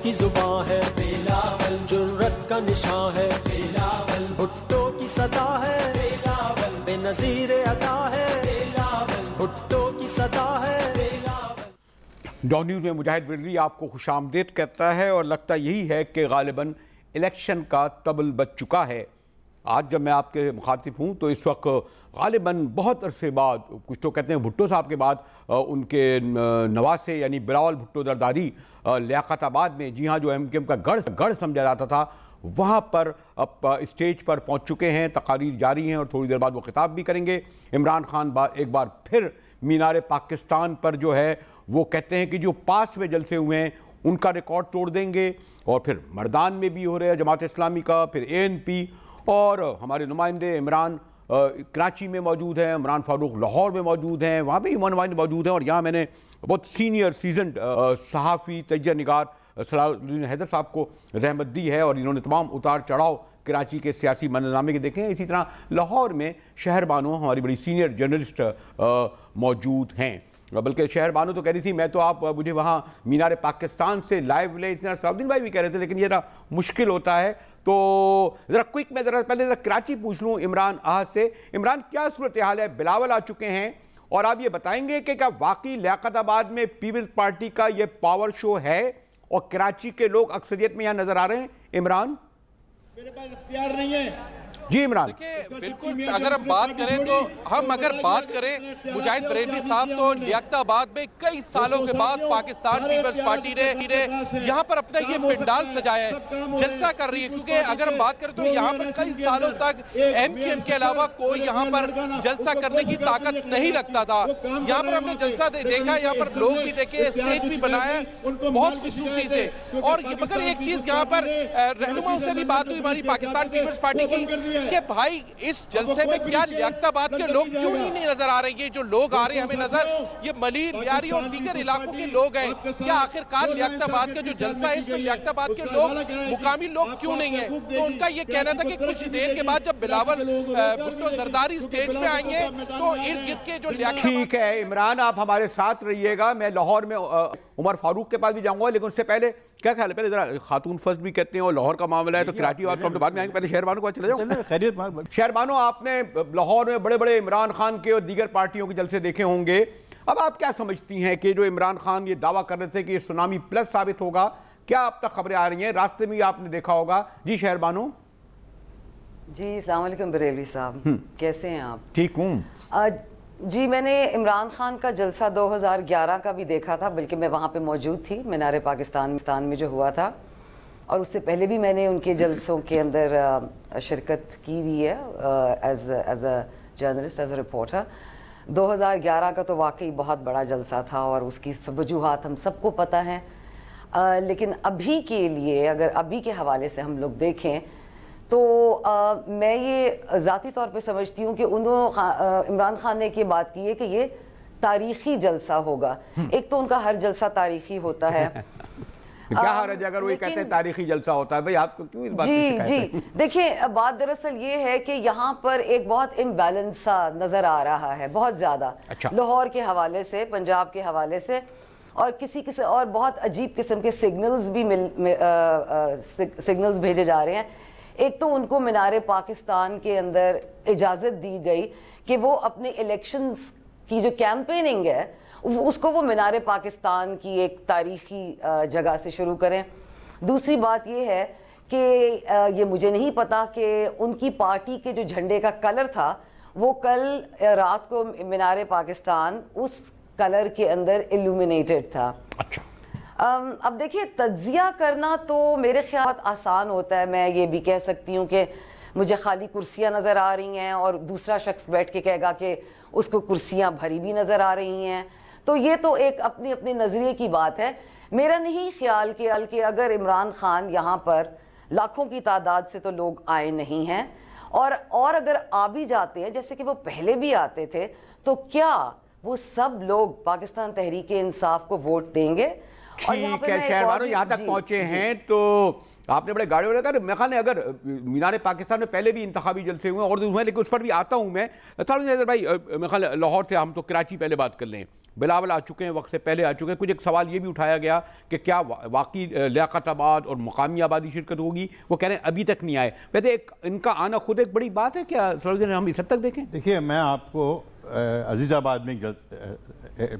کی زبان ہے بلاول، جرت کا نشان ہے بلاول، بھٹو کی صدا ہے بلاول، بے نظیر ادا ہے بلاول، بھٹو کی صدا ہے بلاول۔ ڈان نیوز میں مجاہد بریلوی آپ کو خوش آمدید کہتا ہے، اور لگتا یہی ہے کہ غالباً الیکشن کا طبل بج چکا ہے۔ آج جب میں آپ کے مخاطب ہوں تو اس وقت غالباً بہت عرصے بعد، کچھ تو کہتے ہیں بھٹو صاحب کے بعد، ان کے نواسے یعنی بلاول بھٹو زرداری لیاقت آباد میں، جی ہاں، جو ایم کیو ایم کا گڑھ سمجھا جاتا تھا، وہاں پر اسٹیج پر پہنچ چکے ہیں، تقاریر جاری ہیں، اور تھوڑی دیر بعد وہ خطاب بھی کریں گے۔ عمران خان ایک بار پھر مینار پاکستان پر جو ہے وہ کہتے ہیں کہ جو پاسٹ میں جلسے ہوئے ہیں ان کا ریکارڈ توڑ دیں گے، اور پھر مردان میں بھی ہو رہے ہیں جماعت اسلامی کا، پھر ANP، اور ہمارے نمائندے عمران کراچی میں موجود ہیں، عمران فاروق لاہور میں موجود ہیں، وہاں بھی نمائندے موجود ہیں، اور یہاں میں نے بہت سینئر سیزنڈ صحافی تجزیہ نگار صلاح الدین حیدر صاحب کو زحمت دی ہے، اور انہوں نے تمام اتار چڑھاؤ کراچی کے سیاسی منظرنامے کے دیکھے ہیں۔ اسی طرح لاہور میں شہر بانو ہماری بڑی سینئر جرنلسٹ موجود ہیں، بلکہ شہر بانو تو کہہ رہی تھی میں تو آپ مجھے وہاں مینار پاکستان سے لائیو لے، اس طرح صلاح الدین بھائی بھی کہہ رہے تھے، لیکن یہ ذرا مشکل ہوتا ہے، تو ذرا کوئک میں پہلے کراچی پوچھ لوں عمران احد سے۔ عمران، کیا صورتحال ہے؟ بلاول آ چکے ہیں، اور آپ یہ بتائیں گے کہ کیا واقعی لیاقت آباد میں پیپلز پارٹی کا یہ پاور شو ہے، اور کراچی کے لوگ اکثریت میں یہاں نظر آ رہے ہیں؟ عمران میرے پاس اختیار نہیں ہے۔ جی عمران، دیکھیں بالکل اگر ہم بات کریں تو مجاہد بریلوی صاحب تو لیاقت آباد میں کئی سالوں کے بعد پاکستان پیپلز پارٹی نے یہاں پر اپنا یہ پنڈال سجایا ہے، جلسہ کر رہی ہے، کیونکہ اگر ہم بات کریں تو یہاں پر کئی سالوں تک MKM کے علاوہ کوئی یہاں پر جلسہ کرنے کی طاقت نہیں رکھتا تھا۔ یہاں پر ہم نے جلسہ دیکھا، یہاں پر لوگ بھی دیکھے، اسٹیج بھی بنایا بہت خوبصورتی سے، اور مگر ایک چیز یہاں پر رہنماؤں سے بھی بات ہوئی ہماری پاکستان پیپلز پارٹی کی کہ بھائی اس جلسے میں کیا لیاقت آباد کے لوگ کیوں نہیں نظر آ رہے ہیں؟ یہ جو لوگ آ رہے ہیں ہمیں نظر، یہ ملیر، لیاری اور دیگر علاقوں کے لوگ ہیں، کیا آخر کار لیاقت آباد کا جو جلسہ ہے اس میں لیاقت آباد کے لوگ، مقامی لوگ کیوں نہیں ہیں؟ تو ان کا یہ کہنا تھا کہ کچھ دیر کے بعد جب بلاول بھٹو زرداری سٹیج پہ آئیں گے تو ارد گرد کے جو لیاقت آباد... ٹھیک ہے عمران، آپ ہمارے ساتھ رہیے گا، میں لاہور میں عمر فاروق کے پاس بھی جاؤں گا، لیکن اس سے پہلے کیا خیال ہے؟ پہلے ذرا خاتون فرسٹ بھی کہتے ہیں، اور لاہور کا معاملہ ہے تو کراچی اور بعد میں آئیں گے، پہلے شہر بانو کو چلے جاؤں۔ شہر بانو، آپ نے لاہور میں بڑے بڑے عمران خان کے اور دیگر پارٹیوں کے جلسے دیکھے ہوں گے، اب آپ کیا سمجھتی ہیں کہ جو عمران خان یہ دعویٰ کر رہے تھے کہ یہ سونامی پلس ثابت ہوگا، کیا اب تک خبریں آ رہی ہیں؟ راستے میں آپ نے دیکھا ہوگا۔ جی شہر بانو۔ جی السلام علیکم بریلوی صاحب، کیسے ہیں آپ؟ ٹھیک ہوں جی، میں نے عمران خان کا جلسہ 2011 کا بھی دیکھا تھا، بلکہ میں وہاں پہ موجود تھی، مینار پاکستان میں جو ہوا تھا، اور اس سے پہلے بھی میں نے ان کے جلسوں کے اندر شرکت کی ہوئی ہے as a journalist, as a reporter. 2011 کا تو واقعی بہت بڑا جلسہ تھا، اور اس کی وجوہات ہم سب کو پتہ ہیں، لیکن ابھی کے لیے اگر ابھی کے حوالے سے ہم لوگ دیکھیں تو میں یہ ذاتی طور پہ سمجھتی ہوں کہ عمران خان نے یہ بات کی ہے کہ یہ تاریخی جلسہ ہوگا۔ ایک تو ان کا ہر جلسہ تاریخی ہوتا ہے، کیا حرج ہے اگر وہ کہتے ہیں تاریخی جلسہ ہوتا ہے؟ بھئی آپ کو کیوں اس بات کی شکایت ہے؟ جی دیکھیں، بات دراصل یہ ہے کہ یہاں پر ایک بہت امبیلنس سا نظر آ رہا ہے، بہت زیادہ، لاہور کے حوالے سے، پنجاب کے حوالے سے، اور کسی اور بہت عجیب قسم کے سگنلز بھیجے جا رہے ہیں۔ ایک تو ان کو مینار پاکستان کے اندر اجازت دی گئی کہ وہ اپنے الیکشنز کی جو کیمپیننگ ہے اس کو وہ مینار پاکستان کی ایک تاریخی جگہ سے شروع کریں۔ دوسری بات یہ ہے کہ یہ مجھے نہیں پتا کہ ان کی پارٹی کے جو جھنڈے کا کلر تھا وہ کل رات کو مینار پاکستان اس کلر کے اندر ایلومینیٹڈ تھا۔ اب دیکھیے، تجزیہ کرنا تو میرے خیال بہت آسان ہوتا ہے۔ میں یہ بھی کہہ سکتی ہوں کہ مجھے خالی کرسیاں نظر آ رہی ہیں، اور دوسرا شخص بیٹھ کے کہے گا کہ اس کو کرسیاں بھری بھی نظر آ رہی ہیں، تو یہ تو ایک اپنے نظریے کی بات ہے۔ میرا نہیں خیال کہ اگر عمران خان یہاں پر لاکھوں کی تعداد سے تو لوگ آئے نہیں ہیں، اور اگر آ بھی جاتے ہیں جیسے کہ وہ پہلے بھی آتے تھے، تو کیا وہ سب لوگ پاکستان تحریک انصاف کو ووٹ دیں گے؟ ٹھیک ہے شہر بانو، یہاں تک پہنچے ہیں تو آپ نے بڑے گاڑی وغیرہ کہا میرے خیال میں اگر مینار پاکستان میں پہلے بھی انتخابی جلسے ہوئے اور ہوئے لیکن اس پر بھی آتا ہوں میں. سعودی حیدر بھائی میرے خیال لاہور سے ہم تو کراچی پہلے بات کر لیں, بلاول آ چکے ہیں, وقت سے پہلے آ چکے ہیں. کچھ ایک سوال یہ بھی اٹھایا گیا کہ کیا واقعی لیاقت آباد اور مقامی آبادی شرکت ہوگی, وہ کہہ رہے ہیں ابھی تک نہیں آئے. ویسے ایک ان کا آنا خود ایک بڑی بات ہے کیا سعودی ہم اس حد تک دیکھیں؟ دیکھیے میں آپ کو عزیز آباد میں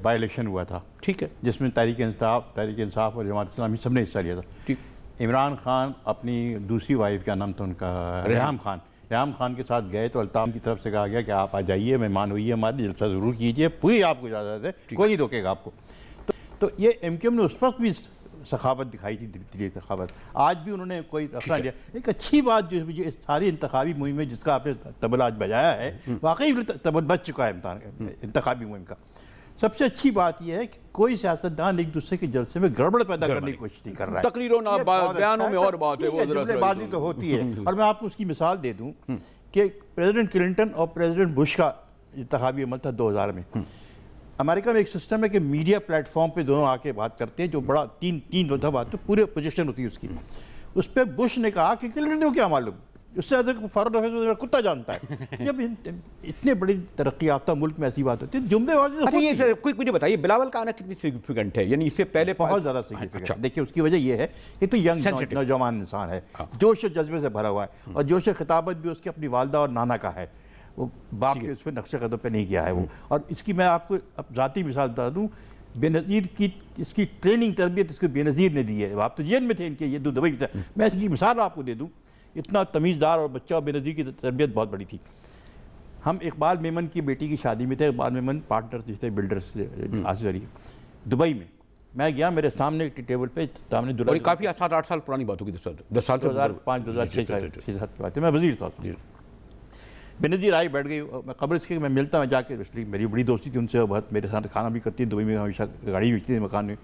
بائی الیکشن ہوا تھا, ٹھیک ہے, جس میں تحریک انصاف اور جماعت اسلامی سب نے حصہ لیا تھا. عمران خان اپنی دوسری وائف, کیا نام تھا ان کا, ریحام خان کے ساتھ گئے تو الطاف کی طرف سے کہا گیا کہ آپ آ جائیے, مہمان ہوئیے, ہمارے جلسہ ضرور کیجیے, پوری آپ کو اجازت ہے, کوئی نہیں روکے گا آپ کو. تو یہ ایم کیو ایم نے اس وقت بھی سخاوت دکھائی تھی, دلی سخاوت. آج بھی انہوں نے کوئی رخصہ لیا. ایک اچھی بات جو ساری انتخابی مہم میں جس کا آپ نے طبل آج بجایا ہے, واقعی طبل بج چکا ہے انتخابی مہم کا. سب سے اچھی بات یہ ہے کہ کوئی سیاستدان ایک دوسرے کے جلسے میں گڑبڑ پیدا کرنے کی کوشش نہیں کر رہا ہے. تقریروں بیانوں میں اور بات ہے, وہ جملے بازی تو ہوتی ہے. اور میں آپ کو اس کی مثال دے دوں کہ پریزیڈنٹ کلنٹن اور پریزیڈنٹ بش کا انتخابی عمل تھا 2000 میں. امریکہ میں ایک سسٹم ہے کہ میڈیا پلیٹ فارم پہ دونوں آ کے بات کرتے ہیں, جو بڑا تین ہوتا بات تو پورے پوزیشن ہوتی ہے اس کی. اس پہ بش نے کہا کہ کلنٹن کو کیا معلوم, اس سے زیادہ فارن افیئرز کتا جانتا ہے. جب اتنے بڑی ترقی یافتہ ملک میں ایسی بات ہوتی ہے, جملے بازی. کوئی مجھے بتائیے بلاول کا آنا کتنی سگنیفیکنٹ ہے, یعنی اس سے پہلے بہت زیادہ سگنیفیکنٹ. دیکھیے اس کی وجہ یہ ہے کہ تو ینگ نوجوان انسان ہے, جوش و جذبے سے بھرا ہوا ہے, اور جوش خطابت بھی اس کی اپنی والدہ اور نانا کا ہے, وہ باپ کے اس پہ نقش قدم پہ نہیں کیا ہے وہ. اور اس کی میں آپ کو ذاتی مثال بتا دوں, بے نظیر کی اس کی ٹریننگ تربیت اس کو بے نظیر نے دی ہے. آپ تو جیل میں تھے ان کے, یہ دبئی میں تھا. میں اس کی مثال آپ کو دے دوں, اتنا تمیزدار اور بچہ, بے نظیر کی تربیت بہت بڑی تھی. ہم اقبال میمن کی بیٹی کی شادی میں تھے, اقبال میمن پارٹنر جس تھے بلڈرز آصف علی دبئی میں. میں گیا, میرے سامنے ٹیبل پہ سامنے دلہا, کافی 7-8 سال پرانی بات ہوگی, 10 سال 2005-2006 کی بات ہے, میں وزیر تھا. بے نظیر آئی, بیٹھ گئی. میں خبر اس کی میں ملتا ہوں جا کے, اس لیے میری بڑی دوستی تھی ان سے, بہت میرے ساتھ کھانا بھی کرتی ہے دبئی میں, ہمیشہ گاڑی بیچتی تھی مکان میں.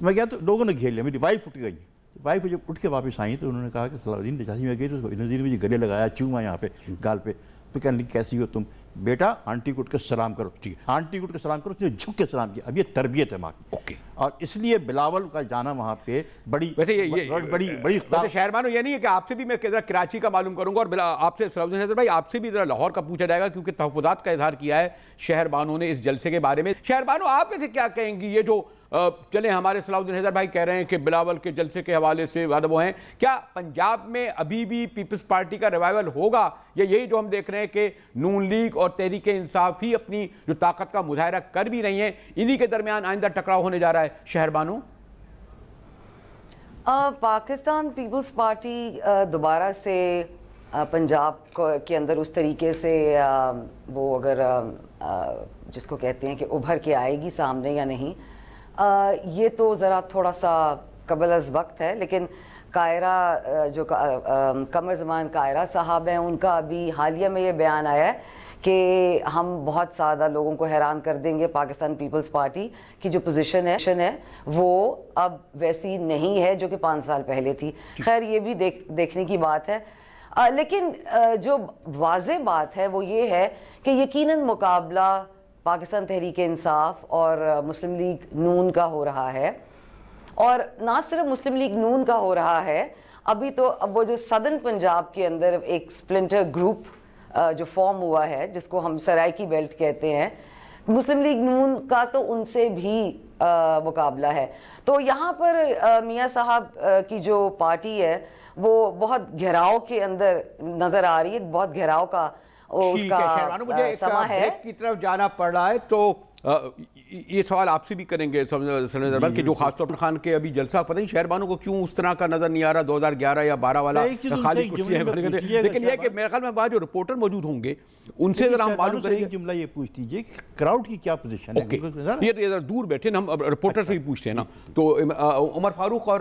میں گیا تو لوگوں نے گھیر لیا, میری وائف اٹھ گئی. وائف جب اٹھ کے واپس آئیں تو انہوں نے کہا کہ صلاح الدین رجاسی میں گئی تو نظیر مجھے گلے لگایا, چوما یہاں پہ گال پہ. تو کہنے لگی کیسی ہو تم, بیٹا آنٹی کو اٹھ کے سلام کرو. آنٹی کو اٹھ کے سلام کرو, اس نے جھک کے سلام کیا. اب یہ تربیت ہے ماں کی. اور اس لیے بلاول کا جانا وہاں پہ بڑی بڑی شہربانو, یہ نہیں ہے کہ آپ سے بھی میں کراچی کا معلوم کروں گا, اور آپ سے سعودی حیدر بھائی آپ سے بھی ذرا لاہور کا پوچھا جائے گا, کیونکہ تحفظات کا اظہار کیا ہے شہربانو نے اس جلسے کے بارے میں. شہربانو آپ اسے کیا کہیں گی, یہ جو چلیں ہمارے صلاح الدین حیدر بھائی کہہ رہے ہیں کہ بلاول کے جلسے کے حوالے سے وعدہ وہ ہیں, کیا پنجاب میں ابھی بھی پیپلز پارٹی کا ریوائول ہوگا, یا یہی جو ہم دیکھ رہے ہیں کہ نون لیگ اور تحریک انصاف ہی اپنی جو طاقت کا مظاہرہ کر بھی رہی ہیں, انہی کے درمیان آئندہ ٹکراؤ ہونے جا رہا ہے؟ شہربانو پاکستان پیپلز پارٹی دوبارہ سے پنجاب کے اندر اس طریقے سے وہ اگر جس کو کہتے ہیں کہ ابھر کے آئے گی سامنے یا نہیں, یہ تو ذرا تھوڑا سا قبل از وقت ہے. لیکن قاہرہ جو قمر زمان قاہرہ صاحب ہیں, ان کا ابھی حالیہ میں یہ بیان آیا ہے کہ ہم بہت زیادہ لوگوں کو حیران کر دیں گے. پاکستان پیپلز پارٹی کی جو پوزیشن ہے وہ اب ویسی نہیں ہے جو کہ 5 سال پہلے تھی. خیر یہ بھی دیکھنے کی بات ہے. لیکن جو واضح بات ہے وہ یہ ہے کہ یقیناً مقابلہ پاکستان تحریک انصاف اور مسلم لیگ نون کا ہو رہا ہے. اور نہ صرف مسلم لیگ نون کا ہو رہا ہے, ابھی تو اب وہ جو سدرن پنجاب کے اندر ایک سپلنٹر گروپ جو فارم ہوا ہے جس کو ہم سرائکی بیلٹ کہتے ہیں, مسلم لیگ نون کا تو ان سے بھی مقابلہ ہے. تو یہاں پر میاں صاحب کی جو پارٹی ہے وہ بہت گھیراؤ کے اندر نظر آ رہی ہے, بہت گھیراؤ کا اس کا سما ہے. کی طرف جانا پڑ رہا ہے تو یہ سوال آپ سے بھی کریں گے کہ جو خاص طور پر خان کے ابھی جلسہ, پتہ نہیں شہربانوں کو کیوں اس طرح کا نظر نہیں آ رہا 2011 یا 12 والا خالی کرسی ہے. لیکن یہ کہ میرے خیال میں بعد جو رپورٹر موجود ہوں گے ان سے ذرا ہم معلوم کریں گے. جملہ یہ پوچھ دیجئے کہ کراؤڈ کی کیا پوزیشن ہے. یہ ذرا دور بیٹھے نا, ہم رپورٹر سے ہی پوچھتے ہیں نا. تو عمر فاروق اور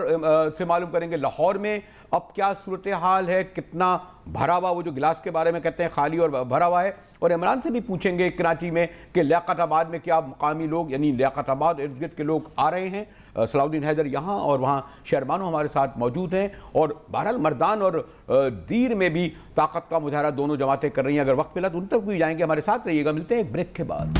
سے معلوم کریں گے لاہور میں اب کیا صورتحال ہے, کتنا بھرا ہوا, وہ جو گلاس کے بارے میں کہتے ہیں خالی اور بھرا ہوا ہے. اور عمران سے بھی پوچھیں گے کراچی میں کہ لیاقت آباد میں کیا مقامی لوگ, یعنی لیاقت آباد ارد گرد کے لوگ آ رہے ہیں. صلاح الدین حیدر یہاں اور وہاں شہربانو ہمارے ساتھ موجود ہیں. اور بہرحال مردان اور دیر میں بھی طاقت کا مظاہرہ دونوں جماعتیں کر رہی ہیں. اگر وقت ملا تو ان تک بھی جائیں گے, ہمارے ساتھ رہیے گا. ملتے ہیں ایک بریک کے بعد.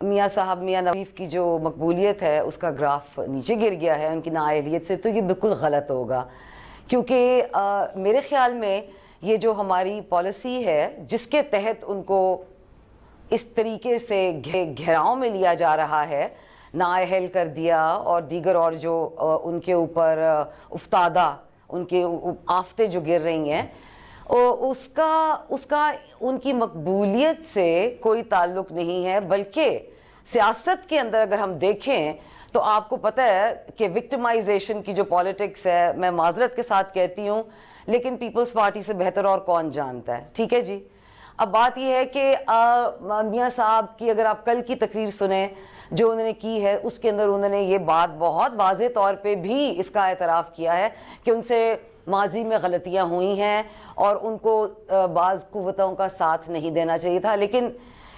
میاں صاحب میاں نواز شریف کی جو مقبولیت ہے اس کا گراف نیچے گر گیا ہے ان کی نااہلیت سے، تو یہ بالکل غلط ہوگا، کیونکہ میرے خیال میں یہ جو ہماری پالیسی ہے جس کے تحت ان کو اس طریقے سے گھیراؤ میں لیا جا رہا ہے، نااہل کر دیا اور دیگر اور جو ان کے اوپر افتادہ ان کے آفتیں جو گر رہی ہیں، اس کا ان کی مقبولیت سے کوئی تعلق نہیں ہے، بلکہ سیاست کے اندر اگر ہم دیکھیں تو آپ کو پتہ ہے کہ وکٹمائزیشن کی جو پالیٹکس ہے، میں معذرت کے ساتھ کہتی ہوں لیکن پیپلز پارٹی سے بہتر اور کون جانتا ہے، ٹھیک ہے جی۔ اب بات یہ ہے کہ میاں صاحب کی اگر آپ کل کی تقریر سنیں جو انہوں نے کی ہے، اس کے اندر انہوں نے یہ بات بہت واضح طور پہ بھی اس کا اعتراف کیا ہے کہ ان سے ماضی میں غلطیاں ہوئی ہیں اور ان کو بعض قوتوں کا ساتھ نہیں دینا چاہیے تھا، لیکن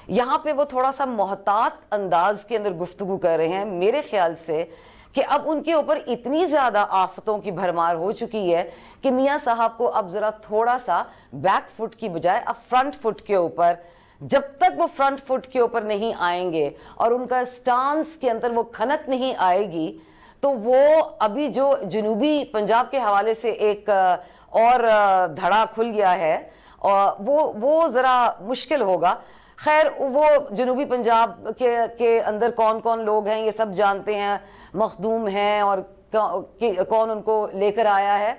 یہاں پہ وہ تھوڑا سا محتاط انداز کے اندر گفتگو کر رہے ہیں میرے خیال سے، کہ اب ان کے اوپر اتنی زیادہ آفتوں کی بھرمار ہو چکی ہے کہ میاں صاحب کو اب ذرا تھوڑا سا بیک فٹ کی بجائے اب فرنٹ فٹ کے اوپر، جب تک وہ فرنٹ فٹ کے اوپر نہیں آئیں گے اور ان کا سٹانس کے اندر وہ کھنت نہیں آئے گی، تو وہ ابھی جو جنوبی پنجاب کے حوالے سے ایک اور دھڑا کھل گیا ہے وہ ذرا مشکل ہوگا۔ خیر وہ جنوبی پنجاب کے اندر کون کون لوگ ہیں یہ سب جانتے ہیں، مخدوم ہیں اور کون ان کو لے کر آیا ہے،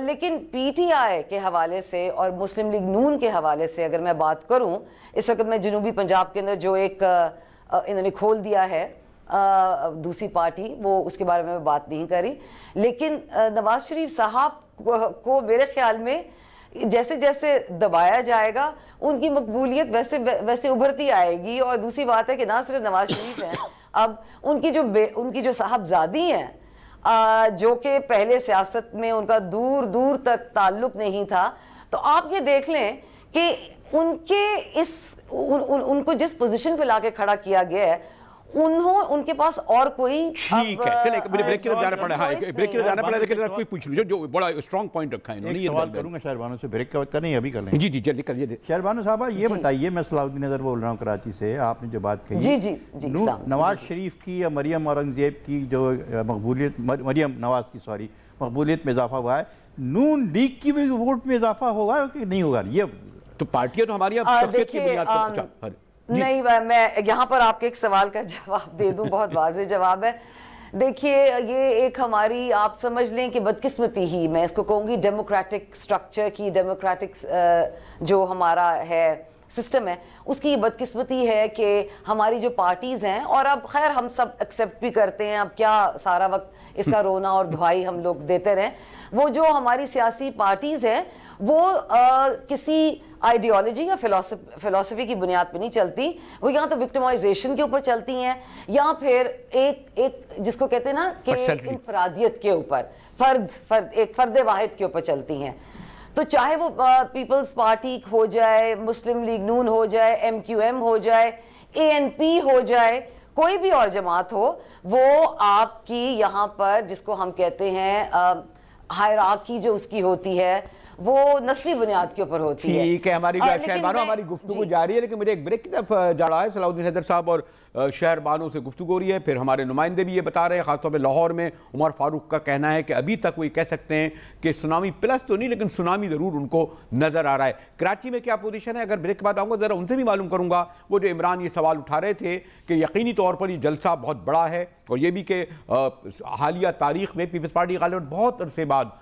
لیکن پی ٹی آئی کے حوالے سے اور مسلم لیگ نون کے حوالے سے اگر میں بات کروں، اس وقت میں جنوبی پنجاب کے اندر جو ایک انہوں نے کھول دیا ہے دوسری پارٹی، وہ اس کے بارے میں بات نہیں کری، لیکن نواز شریف صاحب کو میرے خیال میں جیسے جیسے دبایا جائے گا ان کی مقبولیت ویسے ابھرتی آئے گی۔ اور دوسری بات ہے کہ نہ صرف نواز شریف ہیں، اب ان کی جو صاحبزادی ہیں جو کہ پہلے سیاست میں ان کا دور دور تک تعلق نہیں تھا، تو آپ یہ دیکھ لیں کہ ان کو جس پوزیشن پہ لا کے کھڑا کیا گیا ہے، ان کے پاس اور کوئی ٹھیک ہے، چلیں مجھے بریک کے لیے جانا پڑا ہے، بریک کے لیے جانا پڑا ہے، لیکن کوئی پوچھ لوں جو بڑا اسٹرانگ پوائنٹ رکھا ہے انہوں نے۔ ایک سوال کروں گا شہر بانو سے، بریک کا وقت نہیں ابھی کر لیں۔ جی جی جلدی کریے۔ شہر بانو صاحبہ یہ بتائیے، میں صلاح الدین نظر بول رہا ہوں کراچی سے، آپ نے جو بات کہی جی جی جی نواز شریف کی یا مریم اورنگزیب کی جو مقبولیت، مریم نواز کی سوری مقبولیت میں اضافہ ہوا ہے، نون لیگ کی بھی ووٹ میں اضافہ ہوگا کہ نہیں ہوگا؟ یہ تو پارٹیاں تو ہماری اب شخصیت کی بنیاد پر نہیں، میں یہاں پر آپ کے ایک سوال کا جواب دے دوں، بہت واضح جواب ہے۔ دیکھیے یہ ایک ہماری آپ سمجھ لیں کہ بدقسمتی ہی، میں اس کو کہوں گی ڈیموکریٹک سٹرکچر کی، ڈیموکریٹک جو ہمارا ہے سسٹم ہے، اس کی بدقسمتی ہے کہ ہماری جو پارٹیز ہیں، اور اب خیر ہم سب ایکسیپٹ بھی کرتے ہیں، اب کیا سارا وقت اس کا رونا اور دہائی ہم لوگ دیتے رہیں، وہ جو ہماری سیاسی پارٹیز ہیں وہ کسی آئیڈیالوجی یا فلسفی کی بنیاد پہ نہیں چلتی، وہ یہاں تو وکٹمائزیشن کے اوپر چلتی ہیں، یا پھر ایک جس کو کہتے ہیں نا کہ انفرادیت کے اوپر، ایک فرد واحد کے اوپر چلتی ہیں۔ تو چاہے وہ پیپلز پارٹی ہو جائے، مسلم لیگ نون ہو جائے، ایم کیو ایم ہو جائے، اے این پی ہو جائے، کوئی بھی اور جماعت ہو، وہ آپ کی یہاں پر جس کو ہم کہتے ہیں ہائرارکی جو اس کی ہوتی ہے وہ نسلی بنیاد کے اوپر ہوتی ہے۔ ٹھیک ہے، ہماری شہر بانو ہماری گفتگو جاری ہے، لیکن مجھے ایک بریک کی طرف جا رہا ہے۔ صلاح الدین حیدر صاحب اور شہر بانو سے گفتگو ہو رہی ہے، پھر ہمارے نمائندے بھی یہ بتا رہے ہیں، خاص طور پہ لاہور میں عمر فاروق کا کہنا ہے کہ ابھی تک وہ یہ کہہ سکتے ہیں کہ سونامی پلس تو نہیں لیکن سونامی ضرور ان کو نظر آ رہا ہے۔ کراچی میں کیا پوزیشن ہے، اگر بریک کے بعد آؤں گا ذرا ان سے بھی معلوم کروں گا۔ وہ جو عمران یہ سوال اٹھا رہے تھے کہ یقینی طور پر یہ جلسہ بہت بڑا ہے، اور یہ بھی کہ حالیہ تاریخ میں پیپلز پارٹی غالباً بہت عرصے بعد،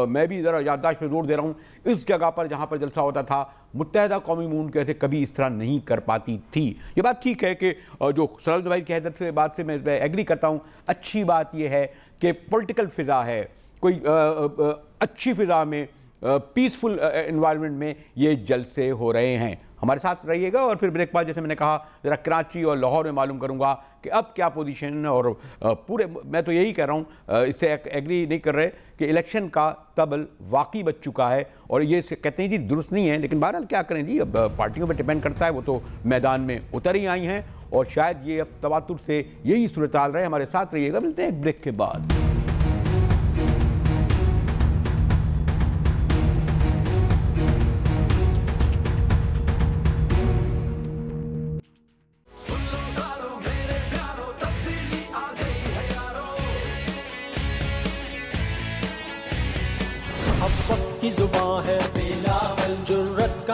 میں بھی ذرا یادداشت پہ زور دے رہا ہوں، اس جگہ پر جہاں پر جلسہ ہوتا تھا متحدہ قومی مون کیسے کبھی اس طرح نہیں کر پاتی تھی۔ یہ بات ٹھیک ہے کہ جو سرد بھائی کی حیدر سے بات سے میں ایگری کرتا ہوں۔ اچھی بات یہ ہے کہ پولیٹیکل فضا ہے، کوئی اچھی فضا میں، پیسفل انوائرمنٹ میں یہ جلسے ہو رہے ہیں۔ ہمارے ساتھ رہیے گا، اور پھر بریک بعد جیسے میں نے کہا ذرا کراچی اور لاہور میں معلوم کروں گا کہ اب کیا پوزیشن، اور پورے میں تو یہی کہہ رہا ہوں، اس سے ایگری نہیں کر رہے کہ الیکشن کا طبل واقعی بچ چکا ہے، اور یہ کہتے ہیں جی درست نہیں ہے، لیکن بہرحال کیا کریں جی، اب پارٹیوں پہ ڈپینڈ کرتا ہے، وہ تو میدان میں اتر ہی آئی ہیں، اور شاید یہ اب تواتر سے یہی صورتحال رہے۔ ہمارے ساتھ رہیے گا، ملتے ہیں ایک بریک کے بعد۔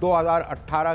2018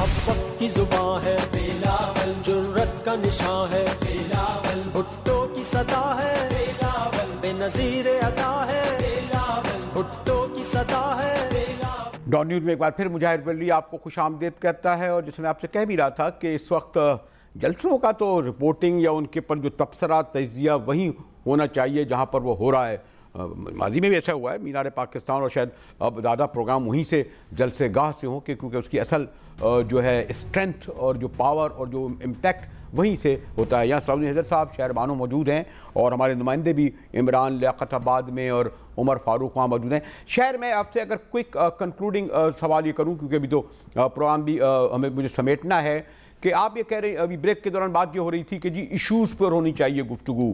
محبت کی زبان ہے بلاول، جرت کا نشان ہے بلاول، بھٹو کی صدا ہے بلاول، بے نظیر ادا ہے بلاول، بھٹو کی صدا ہے بلاول۔ ڈان نیوز میں ایک بار پھر مجاہد بریلوی آپ کو خوش آمدید کہتا ہے، اور جس میں آپ سے کہہ بھی رہا تھا کہ اس وقت جلسوں کا تو رپورٹنگ یا ان کے پر جو تبصرہ تجزیہ وہی ہونا چاہیے جہاں پر وہ ہو رہا ہے۔ ماضی میں بھی ایسا ہوا ہے، مینار پاکستان، اور شاید اب زیادہ پروگرام وہیں سے جلسے گاہ سے ہوں، کہ کیونکہ اس کی اصل جو ہے اسٹرینتھ اور جو پاور اور جو امپیکٹ وہیں سے ہوتا ہے۔ یہاں صلاح الدین حیدر صاحب شہر بانو موجود ہیں، اور ہمارے نمائندے بھی عمران لیاقت آباد میں اور عمر فاروق وہاں موجود ہیں۔ شہر میں آپ سے اگر کوئک کنکلوڈنگ سوال یہ کروں، کیونکہ ابھی تو پروگرام بھی مجھے سمیٹنا ہے، کہ آپ یہ کہہ رہے ہیں، ابھی بریک کے دوران بات یہ ہو رہی تھی کہ جی ایشوز پر ہونی چاہیے گفتگو،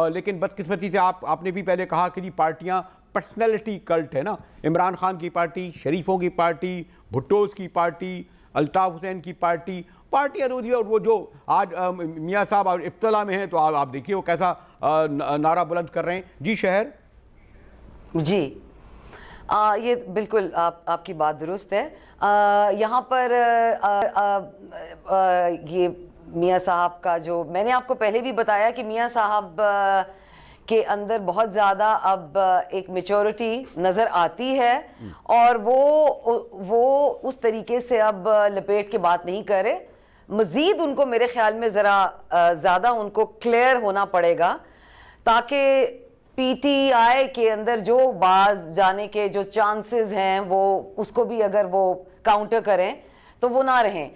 لیکن بدقسمتی سے آپ نے بھی پہلے کہا کہ جی پارٹیاں پرسنالٹی کلٹ ہے نا، عمران خان کی پارٹی، شریفوں کی پارٹی، بھٹوز کی پارٹی، الطاف حسین کی پارٹی ارودی، اور وہ جو آج میاں صاحب ابتلا میں ہیں، تو آپ دیکھیے وہ کیسا نعرہ بلند کر رہے ہیں۔ جی شہر جی یہ بالکل آپ کی بات درست ہے۔ یہاں پر یہ میاں صاحب کا جو میں نے آپ کو پہلے بھی بتایا کہ میاں صاحب کے اندر بہت زیادہ اب ایک میچورٹی نظر آتی ہے، اور وہ اس طریقے سے اب لپیٹ کے بات نہیں کر رہے۔ مزید ان کو میرے خیال میں ذرا زیادہ ان کو کلیئر ہونا پڑے گا، تاکہ پی ٹی آئی کے اندر جو باز جانے کے جو چانسز ہیں وہ اس کو بھی اگر وہ کاؤنٹر کریں تو وہ نہ رہیں۔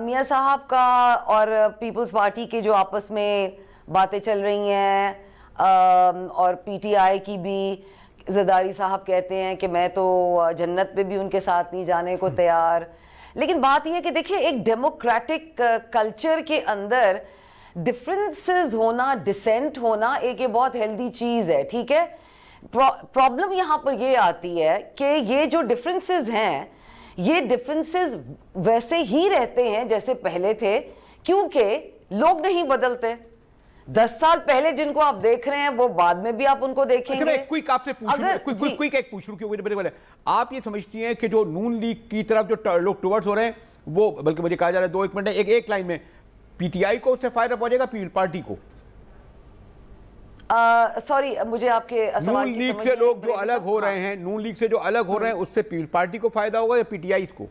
میاں صاحب کا اور پیپلز پارٹی کے جو آپس میں باتیں چل رہی ہیں، اور پی ٹی آئی کی بھی زرداری صاحب کہتے ہیں کہ میں تو جنت پہ بھی ان کے ساتھ نہیں جانے کو تیار، لیکن بات یہ ہے کہ دیکھیں ایک ڈیموکریٹک کلچر کے اندر ڈفرنسز ہونا، ڈسینٹ ہونا ایک یہ بہت ہیلدی چیز ہے، ٹھیک ہے۔ پرابلم یہاں پر یہ آتی ہے کہ یہ جو ڈفرنسز ہیں، یہ ڈفرنسز ویسے ہی رہتے ہیں جیسے پہلے تھے، کیونکہ لوگ نہیں بدلتے۔ 10 سال پہلے جن کو آپ دیکھ رہے ہیں وہ بعد میں بھی آپ ان کو دیکھیں گے۔ کوئک آپ سے پوچھ رہا آپ یہ سمجھتی ہیں کہ جو نون لیگ کی طرف جو لوگ ٹورڈز ہو رہے ہیں، وہ بلکہ مجھے کہا جا رہا ہے 2 منٹ ایک لائن میں، پی ٹی آئی کو اس سے فائدہ پہنچے گا پیپل پارٹی کو؟ سوری مجھے آپ کے سوال نون لیگ سے لوگ جو الگ ہو رہے ہیں، نون لیگ سے جو الگ ہو رہے ہیں، اس سے پیپل پارٹی کو فائدہ ہوگا یا پی ٹی آئی کو،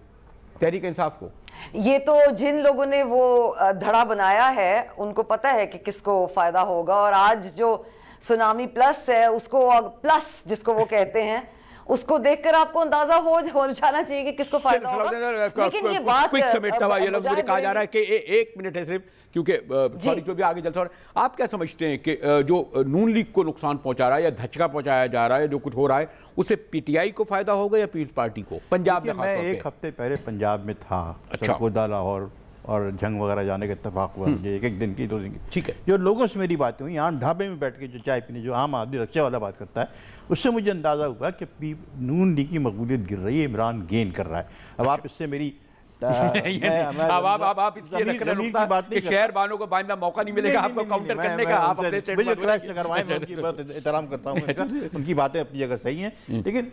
تحریک انصاف کو؟ یہ تو جن لوگوں نے وہ دھڑا بنایا ہے ان کو پتہ ہے کہ کس کو فائدہ ہوگا، اور آج جو سونامی پلس ہے اس کو پلس جس کو وہ کہتے ہیں، اس کو دیکھ کر آپ کو اندازہ ہو جانا چاہیے کہ کس کو فائدہ ہوگا۔ لیکن یہ بات مجھے کہا جا رہا ہے کہ 1 منٹ ہے صرف، کیونکہ سوری جو بھی آگے جلسہ ہو رہا ہے، آپ کیا سمجھتے ہیں کہ جو نون لیگ کو نقصان پہنچا رہا ہے یا دھچکا پہنچایا جا رہا ہے، جو کچھ ہو رہا ہے، اس سے پی ٹی آئی کو فائدہ ہوگا یا پیپلز پارٹی کو؟ پنجاب میں میں 1 ہفتے پہلے پنجاب میں تھا، سرگودا لاہور اور جھنگ وغیرہ جانے کا اتفاق ہوا، 1 دن کی 2 دن کی، ٹھیک ہے۔ جو لوگوں سے میری باتیں ہوئی، عام ڈھابے میں بیٹھ کے جو چائے پینے، جو عام آدمی رکشے والا بات کرتا ہے، اس سے مجھے اندازہ ہوا کہ نون لیگ کی مقبولیت گر رہی ہے، عمران گین کر رہا ہے۔ اب آپ اس سے میری آپ اس لیے رکھ رہے ہیں کہ شہر بانوں کو بائندہ موقع نہیں ملے گا آپ کو کاؤنٹر کرنے کا، آپ اپنے میں ان کی بہت احترام کرتا ہوں، ان کی باتیں اپنی جگہ صحیح ہیں، لیکن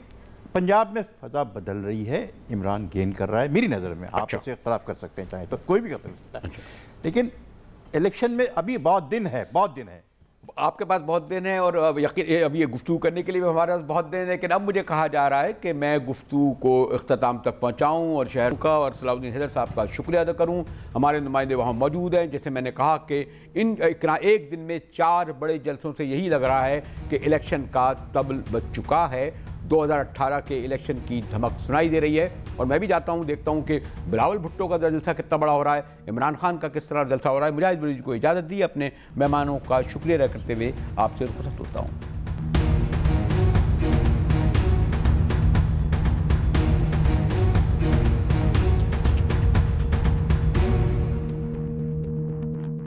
پنجاب میں فضا بدل رہی ہے، عمران گین کر رہا ہے میری نظر میں۔ آپ اس سے اختلاف کر سکتے ہیں چاہیں تو، کوئی بھی کر سکتا ہے، لیکن الیکشن میں ابھی بہت دن ہے، آپ کے پاس بہت دن ہے، اور یقین اب یہ گفتگو کرنے کے لیے بھی ہمارے پاس بہت دن ہے، لیکن اب مجھے کہا جا رہا ہے کہ میں گفتگو کو اختتام تک پہنچاؤں، اور شہر کا اور صلاح الدین حیدر صاحب کا شکریہ ادا کروں۔ ہمارے نمائندے وہاں موجود ہیں، جیسے میں نے کہا کہ ان 1 دن میں 4 بڑے جلسوں سے یہی لگ رہا ہے کہ الیکشن کا طبل بج چکا ہے، 2018 کے الیکشن کی دھمک سنائی دے رہی ہے، اور میں بھی جاتا ہوں دیکھتا ہوں کہ بلاول بھٹو کا جلسہ کتنا بڑا ہو رہا ہے، عمران خان کا کس طرح جلسہ ہو رہا ہے۔ مجاہد بریلوی کو اجازت دی، اپنے مہمانوں کا شکریہ ادا کرتے ہوئے آپ سے رخصت ہوتا ہوں۔